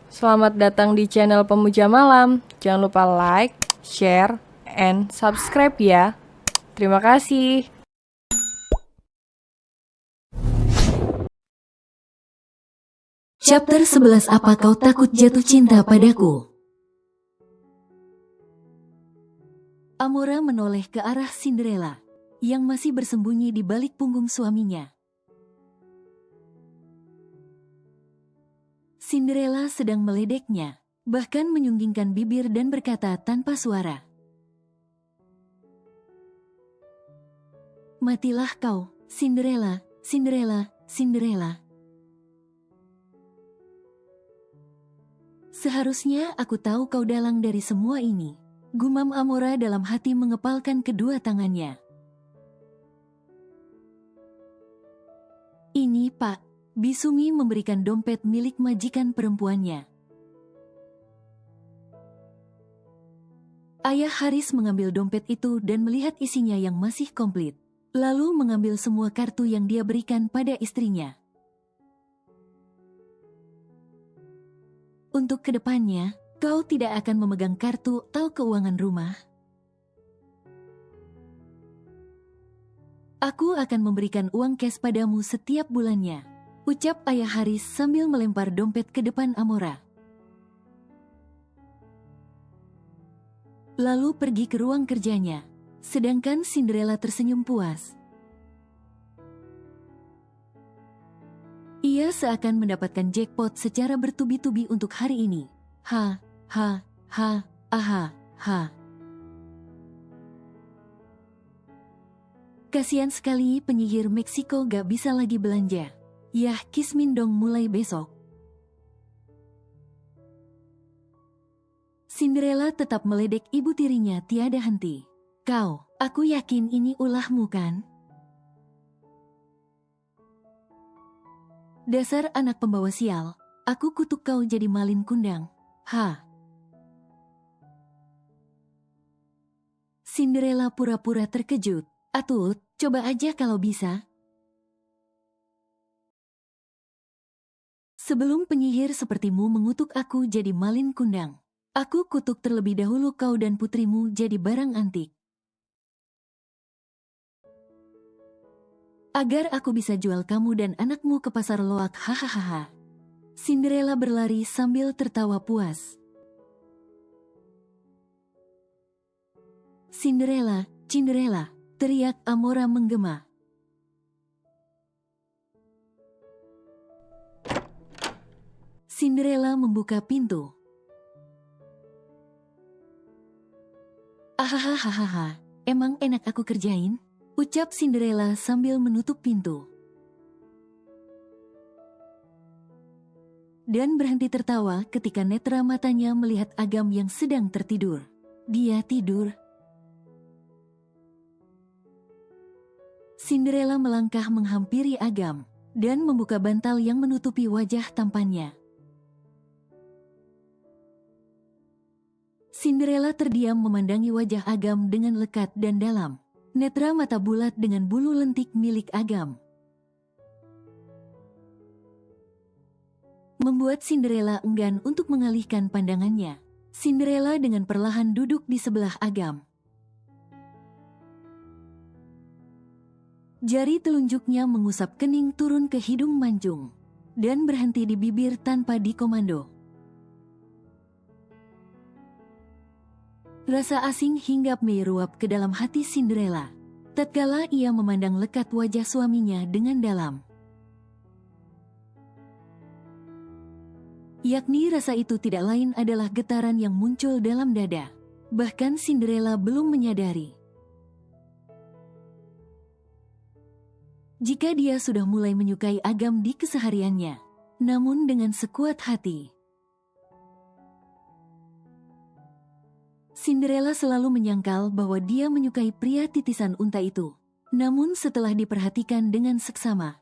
Selamat datang di channel Pemuja Malam. Jangan lupa like, share, and subscribe ya. Terima kasih. Chapter 11. Apa kau takut jatuh cinta padaku? Amora menoleh ke arah Cinderella, yang masih bersembunyi di balik punggung suaminya. Cinderella sedang meledeknya, bahkan menyunggingkan bibir dan berkata tanpa suara, "Matilah kau, Cinderella, Cinderella, Cinderella. Seharusnya aku tahu kau dalang dari semua ini," gumam Amora dalam hati mengepalkan kedua tangannya. "Ini, Pak." Bisumi memberikan dompet milik majikan perempuannya. Ayah Haris mengambil dompet itu dan melihat isinya yang masih komplit, lalu mengambil semua kartu yang dia berikan pada istrinya. "Untuk kedepannya, kau tidak akan memegang kartu atau keuangan rumah. Aku akan memberikan uang cash padamu setiap bulannya," ucap Ayah Haris sambil melempar dompet ke depan Amora. Lalu pergi ke ruang kerjanya, sedangkan Cinderella tersenyum puas. Ia seakan mendapatkan jackpot secara bertubi-tubi untuk hari ini. Ha, ha, ha, aha, ha. Kasian sekali penyihir Meksiko gak bisa lagi belanja. Yah, kismin dong mulai besok. Cinderella tetap meledek ibu tirinya tiada henti. "Kau, aku yakin ini ulahmu kan? Dasar anak pembawa sial, aku kutuk kau jadi malin kundang. Ha." Cinderella pura-pura terkejut. "Atut, coba aja kalau bisa. Sebelum penyihir sepertimu mengutuk aku jadi malin kundang, aku kutuk terlebih dahulu kau dan putrimu jadi barang antik. Agar aku bisa jual kamu dan anakmu ke pasar loak, hahaha." Cinderella berlari sambil tertawa puas. "Cinderella, Cinderella," teriak Amora menggema. Cinderella membuka pintu. "Ahahaha, emang enak aku kerjain?" ucap Cinderella sambil menutup pintu. Dan berhenti tertawa ketika netra matanya melihat Agam yang sedang tertidur. Dia tidur. Cinderella melangkah menghampiri Agam dan membuka bantal yang menutupi wajah tampannya. Cinderella terdiam memandangi wajah Agam dengan lekat dan dalam. Netra mata bulat dengan bulu lentik milik Agam membuat Cinderella enggan untuk mengalihkan pandangannya. Cinderella dengan perlahan duduk di sebelah Agam. Jari telunjuknya mengusap kening turun ke hidung mancung dan berhenti di bibir tanpa dikomando. Rasa asing hinggap meruap ke dalam hati Cinderella tatkala ia memandang lekat wajah suaminya dengan dalam. Yakni rasa itu tidak lain adalah getaran yang muncul dalam dada. Bahkan Cinderella belum menyadari jika dia sudah mulai menyukai Agam di kesehariannya. Namun dengan sekuat hati, Cinderella selalu menyangkal bahwa dia menyukai pria titisan unta itu. Namun setelah diperhatikan dengan seksama,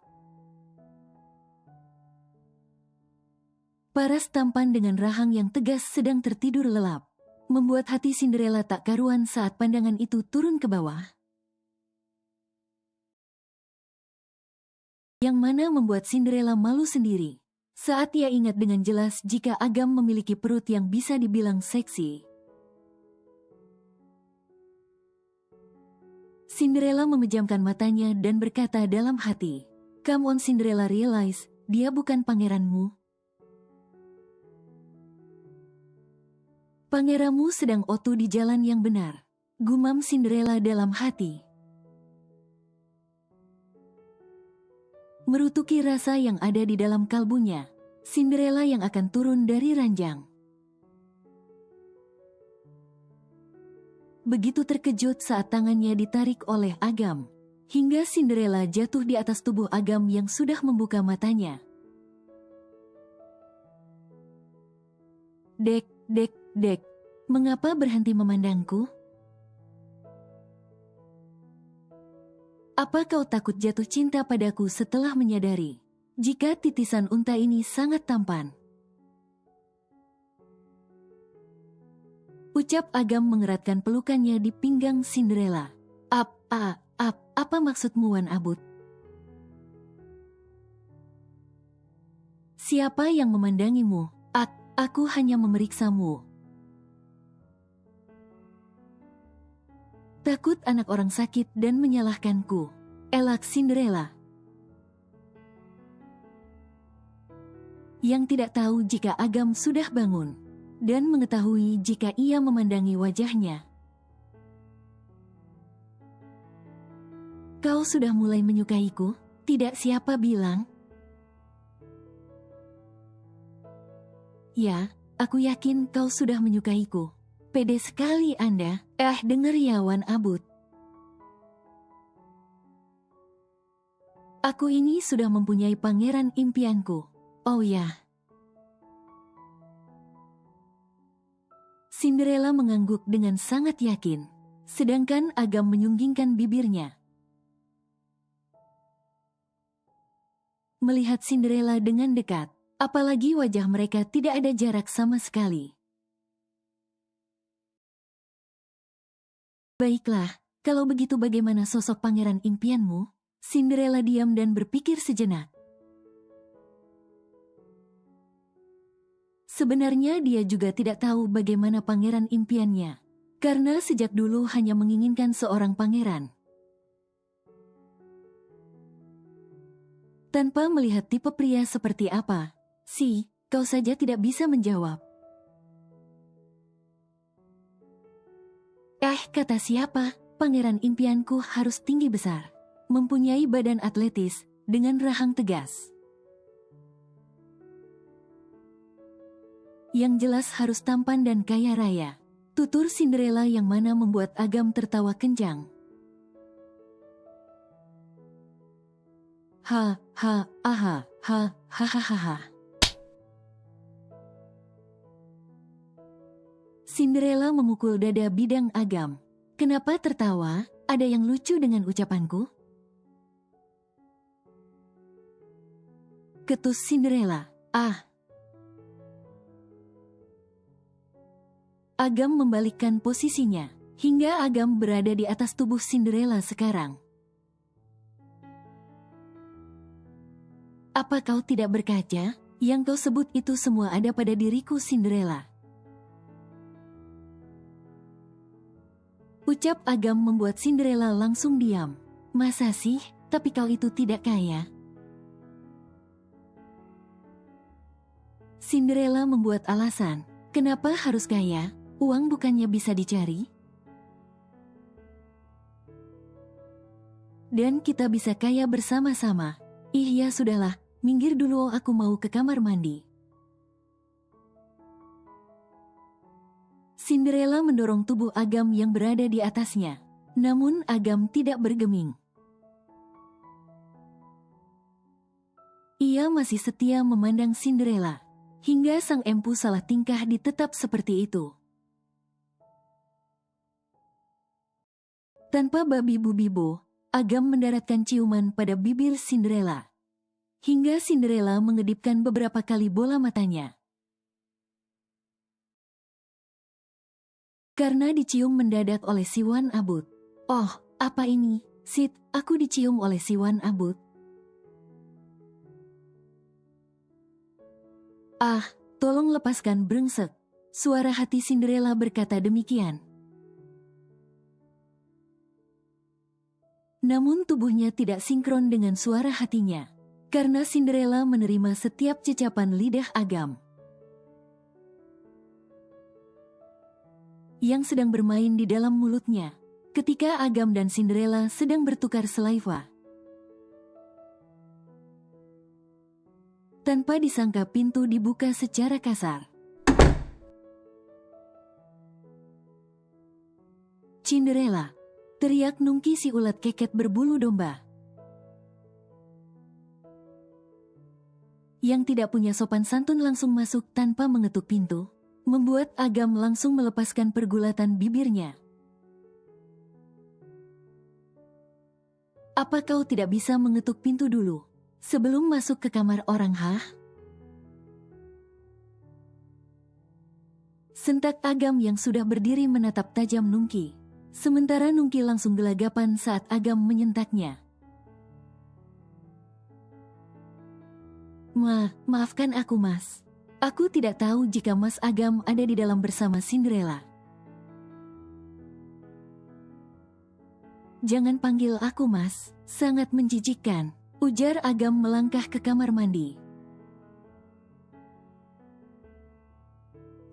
paras tampan dengan rahang yang tegas sedang tertidur lelap, membuat hati Cinderella tak karuan saat pandangan itu turun ke bawah. Yang mana membuat Cinderella malu sendiri. Saat ia ingat dengan jelas jika Agam memiliki perut yang bisa dibilang seksi. Cinderella memejamkan matanya dan berkata dalam hati, "Come on Cinderella, realize, dia bukan pangeranmu. Pangeranmu sedang otu di jalan yang benar," gumam Cinderella dalam hati. Merutuki rasa yang ada di dalam kalbunya, Cinderella yang akan turun dari ranjang. Begitu terkejut saat tangannya ditarik oleh Agam, hingga Cinderella jatuh di atas tubuh Agam yang sudah membuka matanya. Dek, dek, dek, mengapa berhenti memandangku? Apa kau takut jatuh cinta padaku setelah menyadari jika titisan unta ini sangat tampan? Ucap Agam mengeratkan pelukannya di pinggang Cinderella. Apa maksudmu, Wan Abut? Siapa yang memandangimu? Aku hanya memeriksamu. Takut anak orang sakit dan menyalahkanku, elak Cinderella. Yang tidak tahu jika Agam sudah bangun, dan mengetahui jika ia memandangi wajahnya. Kau sudah mulai menyukaiku, tidak siapa bilang? Ya, aku yakin kau sudah menyukaiku. Pede sekali Anda. Dengar ya Wan Abut. Aku ini sudah mempunyai pangeran impianku. Oh ya. Cinderella mengangguk dengan sangat yakin, sedangkan Agam menyunggingkan bibirnya. Melihat Cinderella dengan dekat, apalagi wajah mereka tidak ada jarak sama sekali. Baiklah, kalau begitu bagaimana sosok pangeran impianmu? Cinderella diam dan berpikir sejenak. Sebenarnya dia juga tidak tahu bagaimana pangeran impiannya, karena sejak dulu hanya menginginkan seorang pangeran. Tanpa melihat tipe pria seperti apa, kau saja tidak bisa menjawab. Kata siapa? Pangeran impianku harus tinggi besar, mempunyai badan atletis, dengan rahang tegas. Yang jelas harus tampan dan kaya raya, tutur Cinderella yang mana membuat Agam tertawa kencang. Hahaha. Cinderella memukul dada bidang Agam. Kenapa tertawa? Ada yang lucu dengan ucapanku? Ketus Cinderella. Agam membalikkan posisinya, hingga Agam berada di atas tubuh Cinderella sekarang. Apa kau tidak berkaca? Yang kau sebut itu semua ada pada diriku Cinderella. Ucap Agam membuat Cinderella langsung diam. Masa sih? Tapi kau itu tidak kaya? Cinderella membuat alasan. Kenapa harus kaya? Uang bukannya bisa dicari? Dan kita bisa kaya bersama-sama. Ya sudahlah, minggir dulu aku mau ke kamar mandi. Cinderella mendorong tubuh Agam yang berada di atasnya. Namun Agam tidak bergeming. Ia masih setia memandang Cinderella, hingga sang empu salah tingkah ditetap seperti itu. Tanpa babi bubibo, Agam mendaratkan ciuman pada bibir Cinderella, hingga Cinderella mengedipkan beberapa kali bola matanya. Karena dicium mendadak oleh si Wan Abut. Oh, apa ini? Aku dicium oleh si Wan Abut. Ah, tolong lepaskan brengsek. Suara hati Cinderella berkata demikian. Namun tubuhnya tidak sinkron dengan suara hatinya. Karena Cinderella menerima setiap cecapan lidah Agam yang sedang bermain di dalam mulutnya. Ketika Agam dan Cinderella sedang bertukar saliva. Tanpa disangka pintu dibuka secara kasar. Cinderella, teriak Nungki si ulat keket berbulu domba. Yang tidak punya sopan santun langsung masuk tanpa mengetuk pintu, membuat Agam langsung melepaskan pergulatan bibirnya. Apa kau tidak bisa mengetuk pintu dulu, sebelum masuk ke kamar orang, hah? Sentak Agam yang sudah berdiri menatap tajam Nungki. Sementara Nungki langsung gelagapan saat Agam menyentaknya. Maafkan aku, Mas. Aku tidak tahu jika Mas Agam ada di dalam bersama Cinderella. Jangan panggil aku Mas, sangat menjijikkan, ujar Agam melangkah ke kamar mandi.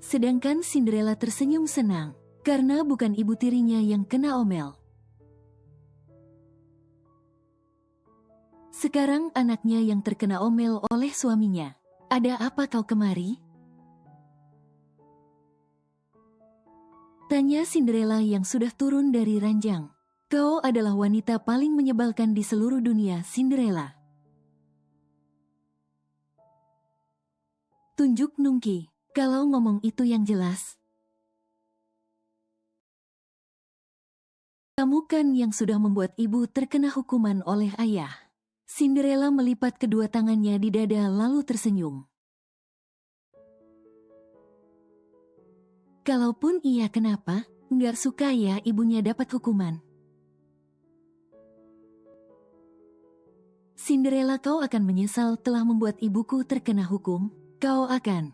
Sedangkan Cinderella tersenyum senang, karena bukan ibu tirinya yang kena omel. Sekarang anaknya yang terkena omel oleh suaminya. Ada apa kau kemari? Tanya Cinderella yang sudah turun dari ranjang. Kau adalah wanita paling menyebalkan di seluruh dunia, Cinderella. Tunjuk Nungki, kalau ngomong itu yang jelas. Kamu kan yang sudah membuat ibu terkena hukuman oleh ayah. Cinderella melipat kedua tangannya di dada lalu tersenyum. Kalaupun iya, kenapa? Nggak suka ya ibunya dapat hukuman. Cinderella, kau akan menyesal telah membuat ibuku terkena hukum. Kau akan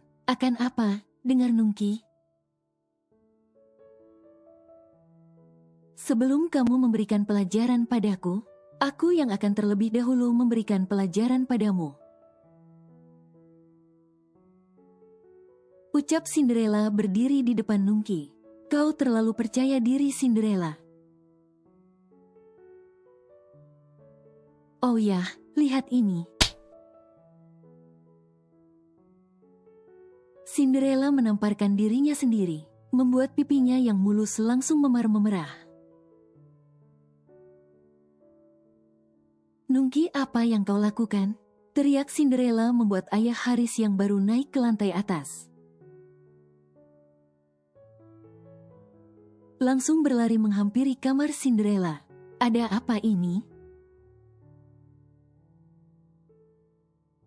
apa? Dengar Nungki. Sebelum kamu memberikan pelajaran padaku, aku yang akan terlebih dahulu memberikan pelajaran padamu. Ucap Cinderella berdiri di depan Nungki. Kau terlalu percaya diri, Cinderella. Oh ya, lihat ini. Cinderella menamparkan dirinya sendiri, membuat pipinya yang mulus langsung memar-memerah. Nungki, apa yang kau lakukan? Teriak Cinderella membuat ayah Haris yang baru naik ke lantai atas langsung berlari menghampiri kamar Cinderella. Ada apa ini?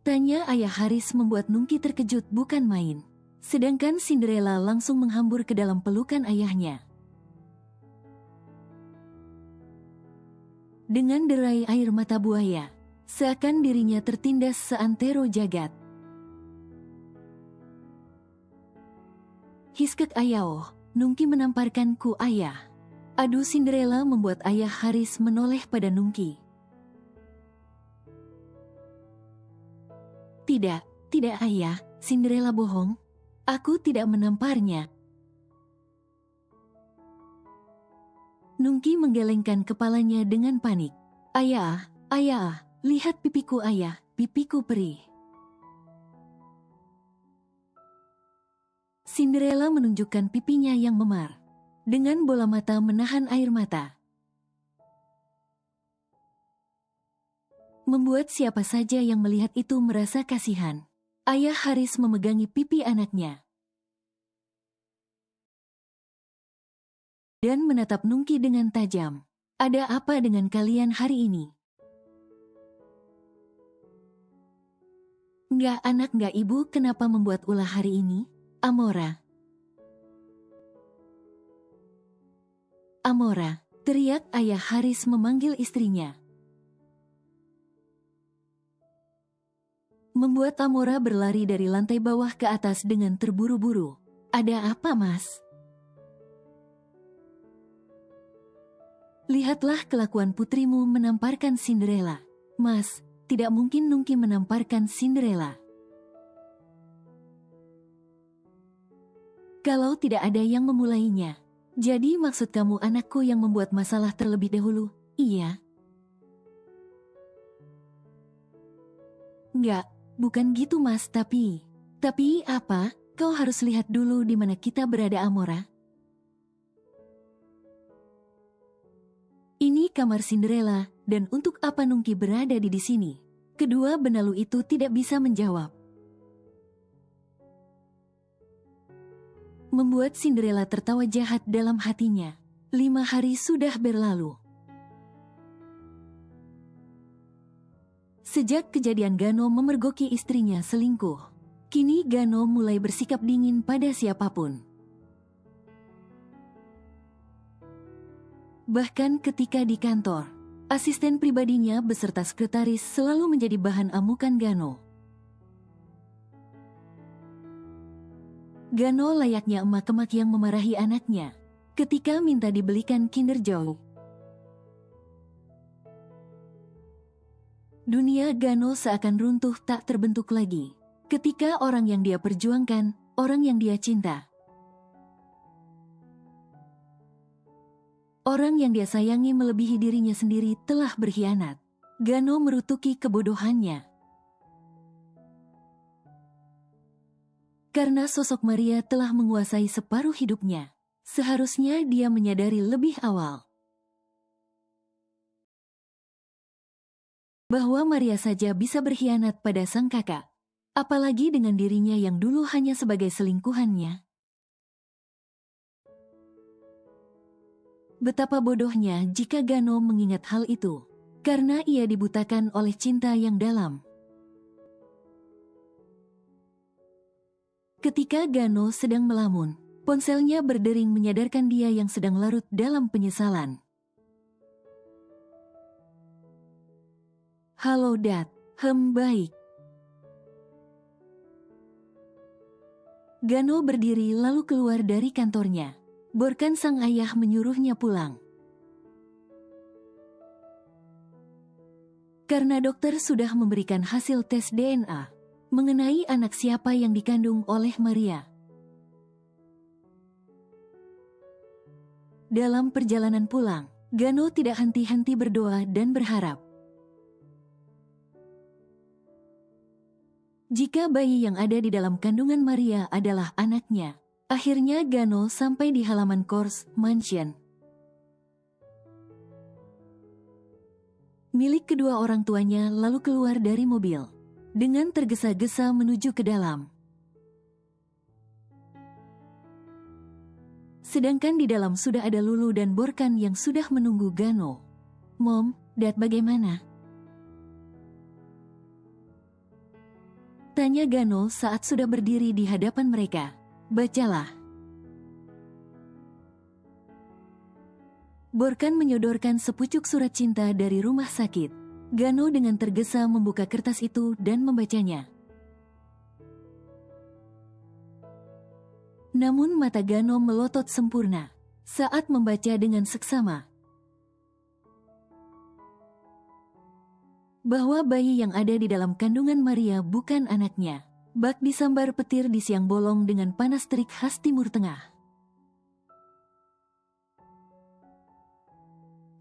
Tanya ayah Haris membuat Nungki terkejut bukan main. Sedangkan Cinderella langsung menghambur ke dalam pelukan ayahnya. Dengan derai air mata buaya, seakan dirinya tertindas seantero jagat. Hiskek ayah, Nungki menamparkan ku ayah. Aduh, Cinderella membuat ayah Haris menoleh pada Nungki. Tidak ayah, Cinderella bohong. Aku tidak menamparnya. Nungki menggelengkan kepalanya dengan panik. Ayah, lihat pipiku ayah, pipiku perih. Cinderella menunjukkan pipinya yang memar. Dengan bola mata menahan air mata. Membuat siapa saja yang melihat itu merasa kasihan. Ayah Haris memegangi pipi anaknya. Dan menatap Nungki dengan tajam. Ada apa dengan kalian hari ini? Nggak anak nggak ibu, kenapa membuat ulah hari ini? Amora, teriak ayah Haris memanggil istrinya. membuat Amora berlari dari lantai bawah ke atas dengan terburu-buru. Ada apa, Mas? Lihatlah kelakuan putrimu menamparkan Cinderella. Mas, tidak mungkin Nungki menamparkan Cinderella. Kalau tidak ada yang memulainya. Jadi maksud kamu anakku yang membuat masalah terlebih dahulu? Iya. Enggak, bukan gitu Mas, tapi apa? Kau harus lihat dulu di mana kita berada, Amora. Ini kamar Cinderella, dan untuk apa Nungki berada di sini? Kedua benalu itu tidak bisa menjawab. Membuat Cinderella tertawa jahat dalam hatinya. 5 hari sudah berlalu. Sejak kejadian Gano memergoki istrinya selingkuh, kini Gano mulai bersikap dingin pada siapapun. Bahkan ketika di kantor, asisten pribadinya beserta sekretaris selalu menjadi bahan amukan Gano. Gano layaknya emak-emak yang memarahi anaknya ketika minta dibelikan Kinder Joy. Dunia Gano seakan runtuh tak terbentuk lagi ketika orang yang dia perjuangkan, orang yang dia cinta, orang yang dia sayangi melebihi dirinya sendiri telah berkhianat. Gano merutuki kebodohannya. Karena sosok Maria telah menguasai separuh hidupnya, seharusnya dia menyadari lebih awal bahwa Maria saja bisa berkhianat pada sang kakak, apalagi dengan dirinya yang dulu hanya sebagai selingkuhannya. Betapa bodohnya jika Gano mengingat hal itu, karena ia dibutakan oleh cinta yang dalam. Ketika Gano sedang melamun, ponselnya berdering menyadarkan dia yang sedang larut dalam penyesalan. Halo Dad, baik. Gano berdiri lalu keluar dari kantornya. Borkan sang ayah menyuruhnya pulang. Karena dokter sudah memberikan hasil tes DNA mengenai anak siapa yang dikandung oleh Maria. Dalam perjalanan pulang, Gano tidak henti-henti berdoa dan berharap. Jika bayi yang ada di dalam kandungan Maria adalah anaknya, akhirnya Gano sampai di halaman Kors Mansion, milik kedua orang tuanya, lalu keluar dari mobil dengan tergesa-gesa menuju ke dalam. Sedangkan di dalam sudah ada Lulu dan Borkan yang sudah menunggu Gano. Mom, Dad bagaimana? Tanya Gano saat sudah berdiri di hadapan mereka. Bacalah. Borkan menyodorkan sepucuk surat cinta dari rumah sakit. Gano dengan tergesa membuka kertas itu dan membacanya. Namun mata Gano melotot sempurna saat membaca dengan seksama bahwa bayi yang ada di dalam kandungan Maria bukan anaknya. Bak disambar petir di siang bolong dengan panas terik khas Timur Tengah.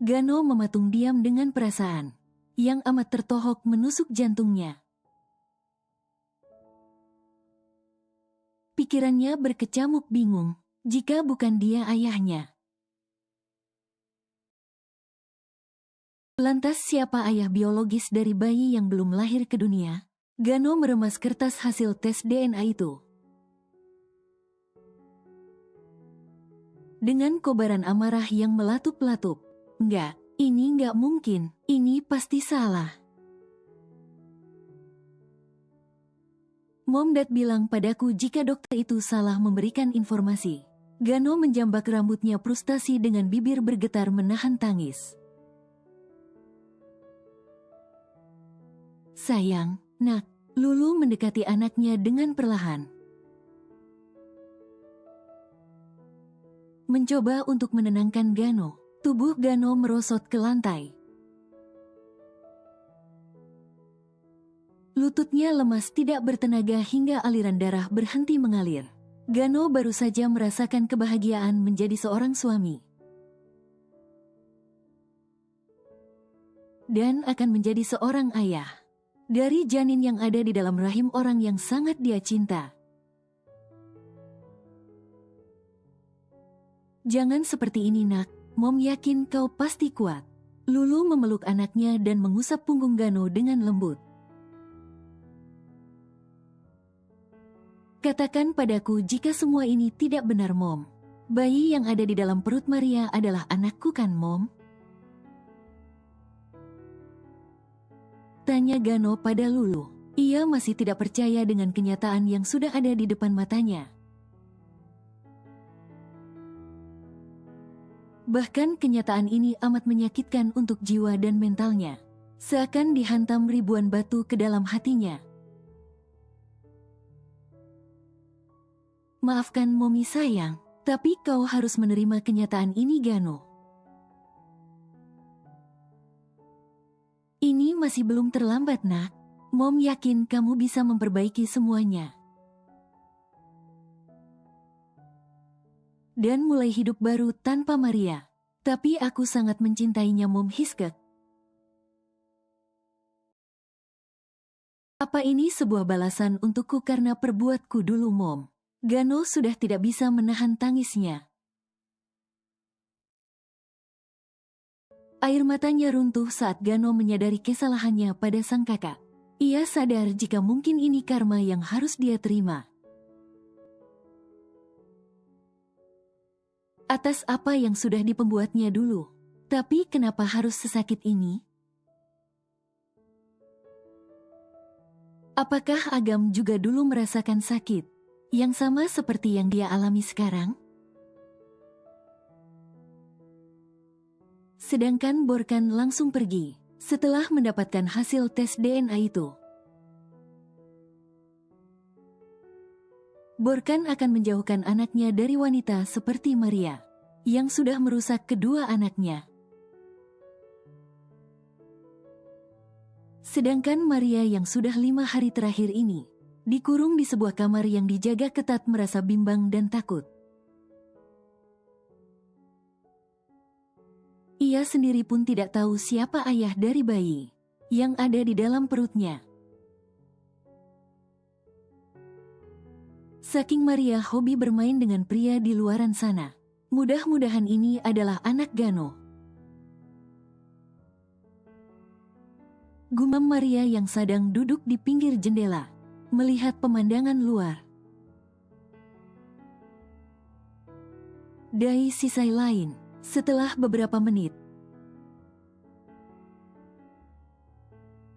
Gano mematung diam dengan perasaan yang amat tertohok menusuk jantungnya. Pikirannya berkecamuk bingung, jika bukan dia ayahnya. Lantas siapa ayah biologis dari bayi yang belum lahir ke dunia? Gano meremas kertas hasil tes DNA itu. Dengan kobaran amarah yang melatup-latup. Enggak, ini enggak mungkin, ini pasti salah. Mom Dad bilang padaku jika dokter itu salah memberikan informasi. Gano menjambak rambutnya frustasi dengan bibir bergetar menahan tangis. Sayang, nak, Lulu mendekati anaknya dengan perlahan. Mencoba untuk menenangkan Gano. Tubuh Gano merosot ke lantai. Lututnya lemas tidak bertenaga hingga aliran darah berhenti mengalir. Gano baru saja merasakan kebahagiaan menjadi seorang suami. Dan akan menjadi seorang ayah. Dari janin yang ada di dalam rahim orang yang sangat dia cinta. Jangan seperti ini nak, Mom yakin kau pasti kuat. Lulu memeluk anaknya dan mengusap punggung Gano dengan lembut. Katakan padaku jika semua ini tidak benar Mom. Bayi yang ada di dalam perut Maria adalah anakku kan Mom? Tanya Gano pada Lulu. Ia masih tidak percaya dengan kenyataan yang sudah ada di depan matanya. Bahkan kenyataan ini amat menyakitkan untuk jiwa dan mentalnya. Seakan dihantam ribuan batu ke dalam hatinya. Maafkan Momi sayang, tapi kau harus menerima kenyataan ini Gano. Ini masih belum terlambat nak. Mom yakin kamu bisa memperbaiki semuanya. Dan mulai hidup baru tanpa Maria. Tapi aku sangat mencintainya Mom Hiskek. Apa ini sebuah balasan untukku karena perbuatku dulu Mom? Gano sudah tidak bisa menahan tangisnya. Air matanya runtuh saat Gano menyadari kesalahannya pada sang kakak. Ia sadar jika mungkin ini karma yang harus dia terima. Atas apa yang sudah dipembuatnya dulu. Tapi kenapa harus sesakit ini? Apakah Agam juga dulu merasakan sakit? Yang sama seperti yang dia alami sekarang? Sedangkan Borkan langsung pergi setelah mendapatkan hasil tes DNA itu. Borkan akan menjauhkan anaknya dari wanita seperti Maria, yang sudah merusak kedua anaknya. Sedangkan Maria yang sudah 5 hari terakhir ini, dikurung di sebuah kamar yang dijaga ketat merasa bimbang dan takut. Ia sendiri pun tidak tahu siapa ayah dari bayi yang ada di dalam perutnya. Saking Maria hobi bermain dengan pria di luaran sana. Mudah-mudahan ini adalah anak Gano. Gumam Maria yang sedang duduk di pinggir jendela, melihat pemandangan luar. Dari sisi lain, setelah beberapa menit,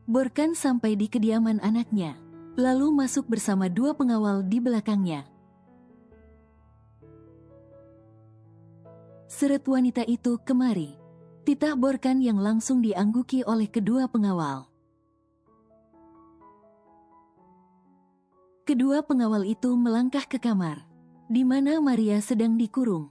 Borkan sampai di kediaman anaknya, lalu masuk bersama 2 pengawal di belakangnya. Seret wanita itu kemari. Titah Borkan yang langsung diangguki oleh kedua pengawal. Kedua pengawal itu melangkah ke kamar, di mana Maria sedang dikurung.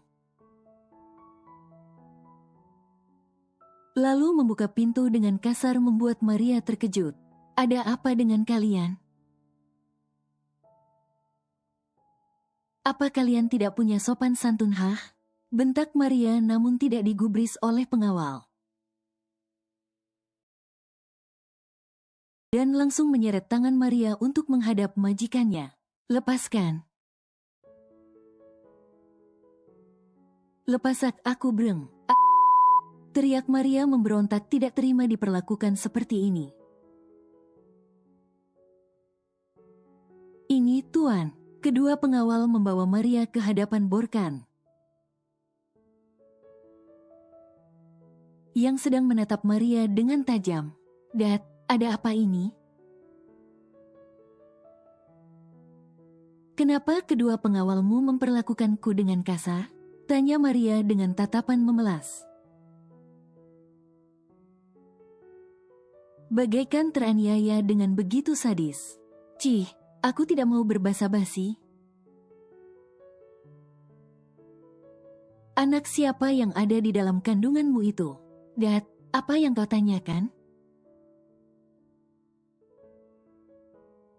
Lalu membuka pintu dengan kasar membuat Maria terkejut. Ada apa dengan kalian? Apa kalian tidak punya sopan santun hah? Bentak Maria namun tidak digubris oleh pengawal. Dan langsung menyeret tangan Maria untuk menghadap majikannya. Lepaskan. Lepasak aku breng. Teriak Maria memberontak tidak terima diperlakukan seperti ini. Ini Tuan. Kedua pengawal membawa Maria ke hadapan Borkan, yang sedang menatap Maria dengan tajam. Dad, ada apa ini? Kenapa kedua pengawalmu memperlakukanku dengan kasar? Tanya Maria dengan tatapan memelas. Bagaikan teraniaya dengan begitu sadis. Cih, aku tidak mau berbasa-basi. Anak siapa yang ada di dalam kandunganmu itu? Dat, apa yang kau tanyakan?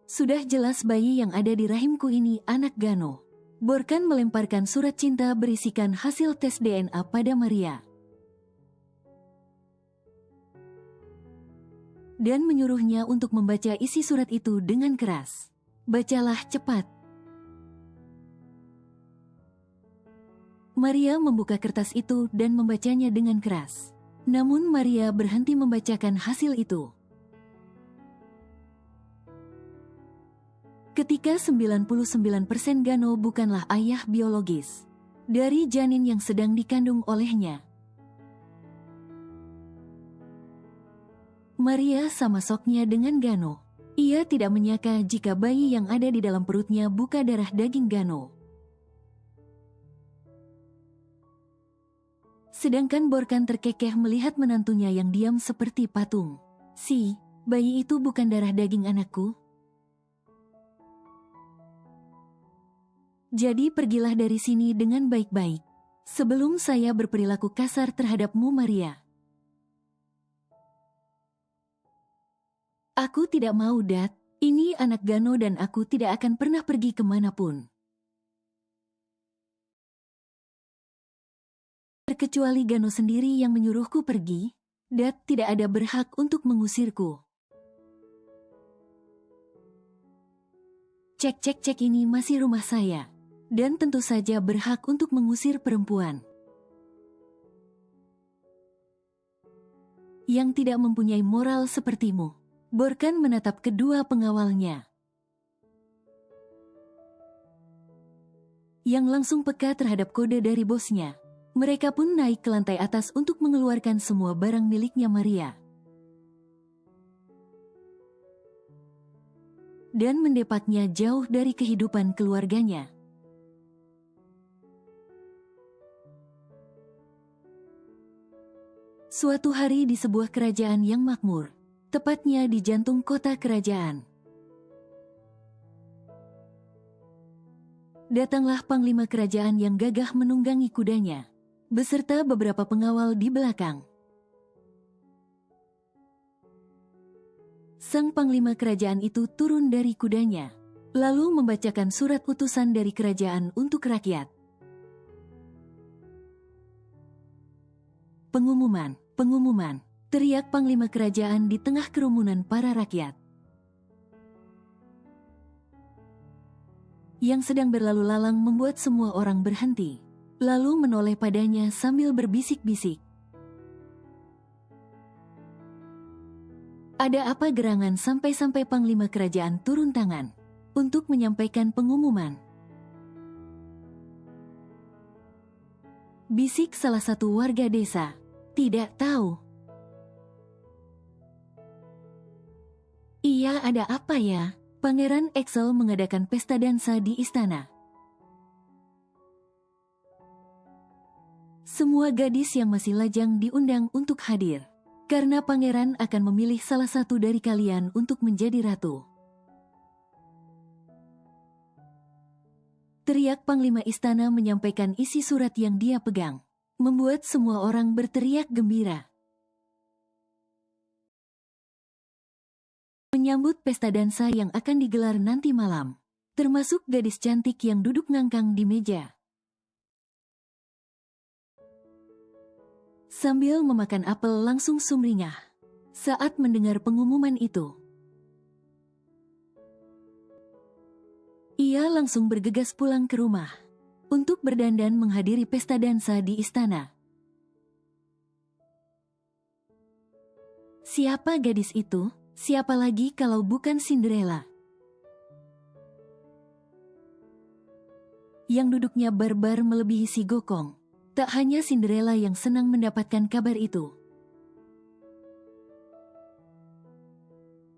Sudah jelas bayi yang ada di rahimku ini anak Gano. Borkan melemparkan surat cinta berisikan hasil tes DNA pada Maria. Dan menyuruhnya untuk membaca isi surat itu dengan keras. Bacalah cepat. Maria membuka kertas itu dan membacanya dengan keras. Namun Maria berhenti membacakan hasil itu. Ketika 99% Gano bukanlah ayah biologis dari janin yang sedang dikandung olehnya. Maria sama soknya dengan Gano. Ia tidak menyangka jika bayi yang ada di dalam perutnya bukan darah daging Gano. Sedangkan Borkan terkekeh melihat menantunya yang diam seperti patung. Si, bayi itu bukan darah daging anakku. Jadi pergilah dari sini dengan baik-baik. Sebelum saya berperilaku kasar terhadapmu Maria. Aku tidak mau, Dat. Ini anak Gano dan aku tidak akan pernah pergi kemanapun. Terkecuali Gano sendiri yang menyuruhku pergi, Dat tidak ada berhak untuk mengusirku. Cek ini masih rumah saya. Dan tentu saja berhak untuk mengusir perempuan yang tidak mempunyai moral sepertimu. Borkan menatap kedua pengawalnya yang langsung peka terhadap kode dari bosnya. Mereka pun naik ke lantai atas untuk mengeluarkan semua barang miliknya Maria dan mendepaknya jauh dari kehidupan keluarganya. Suatu hari di sebuah kerajaan yang makmur, tepatnya di jantung kota kerajaan. Datanglah panglima kerajaan yang gagah menunggangi kudanya, beserta beberapa pengawal di belakang. Sang panglima kerajaan itu turun dari kudanya, lalu membacakan surat utusan dari kerajaan untuk rakyat. Pengumuman, teriak panglima kerajaan di tengah kerumunan para rakyat yang sedang berlalu lalang membuat semua orang berhenti, lalu menoleh padanya sambil berbisik-bisik. Ada apa gerangan sampai-sampai panglima kerajaan turun tangan untuk menyampaikan pengumuman? Bisik salah satu warga desa. Tidak tahu. Iya, ada apa ya? Pangeran Axel mengadakan pesta dansa di istana. Semua gadis yang masih lajang diundang untuk hadir, karena pangeran akan memilih salah satu dari kalian untuk menjadi ratu. Teriak panglima istana menyampaikan isi surat yang dia pegang, membuat semua orang berteriak gembira. Menyambut pesta dansa yang akan digelar nanti malam, termasuk gadis cantik yang duduk ngangkang di meja. Sambil memakan apel langsung sumringah saat mendengar pengumuman itu. Ia langsung bergegas pulang ke rumah untuk berdandan menghadiri pesta dansa di istana. Siapa gadis itu? Siapa lagi kalau bukan Cinderella? Yang duduknya barbar melebihi si Gokong. Tak hanya Cinderella yang senang mendapatkan kabar itu.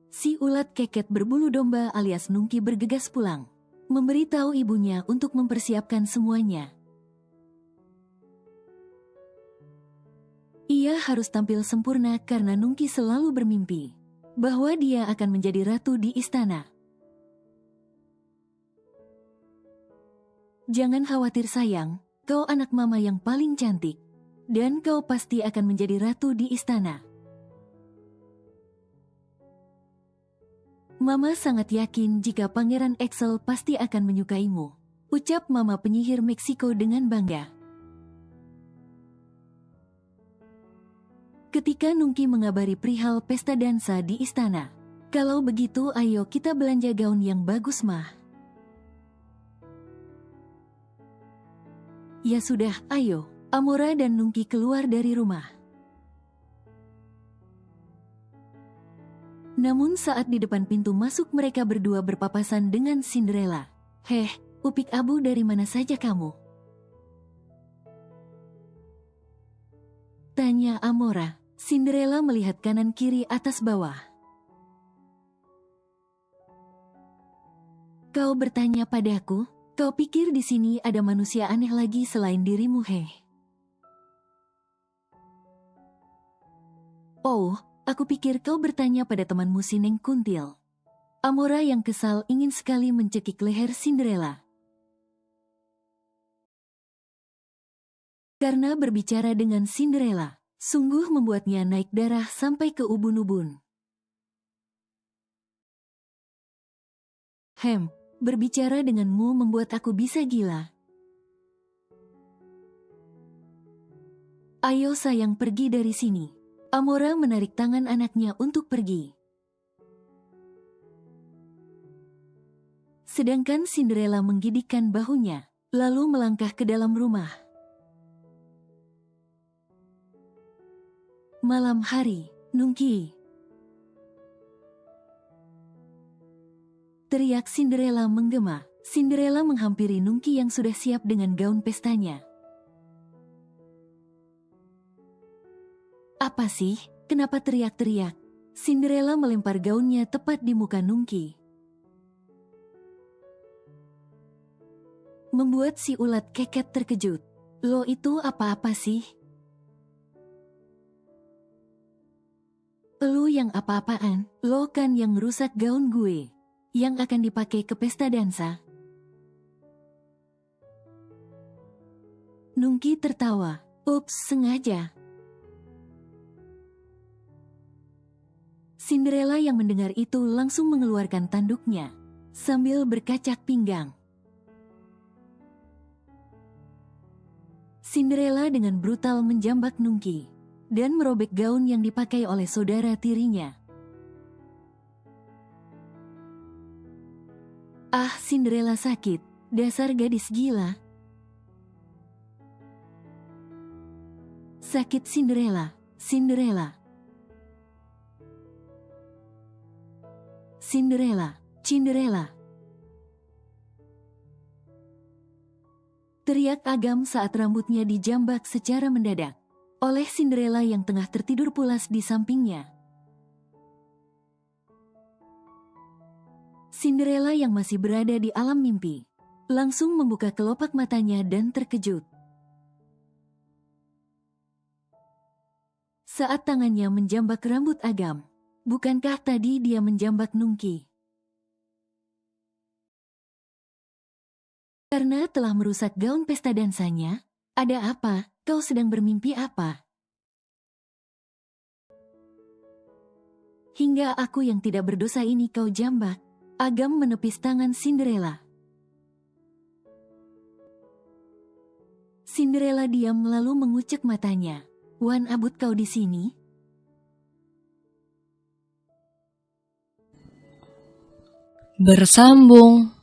Si ulat keket berbulu domba alias Nungki bergegas pulang, memberitahu ibunya untuk mempersiapkan semuanya. Ia harus tampil sempurna karena Nungki selalu bermimpi bahwa dia akan menjadi ratu di istana. Jangan khawatir sayang, kau anak mama yang paling cantik. Dan kau pasti akan menjadi ratu di istana. Mama sangat yakin jika Pangeran Axel pasti akan menyukaimu. Ucap mama penyihir Meksiko dengan bangga. Ketika Nungki mengabari perihal pesta dansa di istana. Kalau begitu ayo kita belanja gaun yang bagus mah. Ya sudah, ayo. Amora dan Nungki keluar dari rumah. Namun saat di depan pintu masuk mereka berdua berpapasan dengan Cinderella. Heh, upik abu dari mana saja kamu? Tanya Amora. Cinderella melihat kanan kiri atas bawah. Kau bertanya padaku? Kau pikir di sini ada manusia aneh lagi selain dirimu heh? Oh, aku pikir kau bertanya pada temanmu si Neng Kuntil. Amora yang kesal ingin sekali mencekik leher Cinderella. Karena berbicara dengan Cinderella, sungguh membuatnya naik darah sampai ke ubun-ubun. Berbicara denganmu membuat aku bisa gila. Ayo sayang pergi dari sini. Amora menarik tangan anaknya untuk pergi. Sedangkan Cinderella menggigitkan bahunya, lalu melangkah ke dalam rumah. Malam hari, Nungki. Teriak Cinderella menggema. Cinderella menghampiri Nungki yang sudah siap dengan gaun pestanya. Apa sih? Kenapa teriak-teriak? Cinderella melempar gaunnya tepat di muka Nungki. Membuat si ulat keket terkejut. Lo itu apa-apa sih? Lo yang apa-apaan? Lo kan yang rusak gaun gue. Yang akan dipakai ke pesta dansa. Nungki tertawa. Ups, sengaja. Cinderella yang mendengar itu langsung mengeluarkan tanduknya, sambil berkacak pinggang. Cinderella dengan brutal menjambak Nungki, dan merobek gaun yang dipakai oleh saudara tirinya. Ah, Cinderella sakit, dasar gadis gila. Sakit Cinderella, Cinderella. Cinderella, Cinderella. Teriak Agam saat rambutnya dijambak secara mendadak oleh Cinderella yang tengah tertidur pulas di sampingnya. Cinderella yang masih berada di alam mimpi langsung membuka kelopak matanya dan terkejut. Saat tangannya menjambak rambut Agam, bukankah tadi dia menjambak Nungki? Karena telah merusak gaun pesta dansanya, ada apa? Kau sedang bermimpi apa? Hingga aku yang tidak berdosa ini kau jambak. Agam menepis tangan Cinderella. Cinderella diam lalu mengucek matanya. Wan abut kau di sini? Bersambung.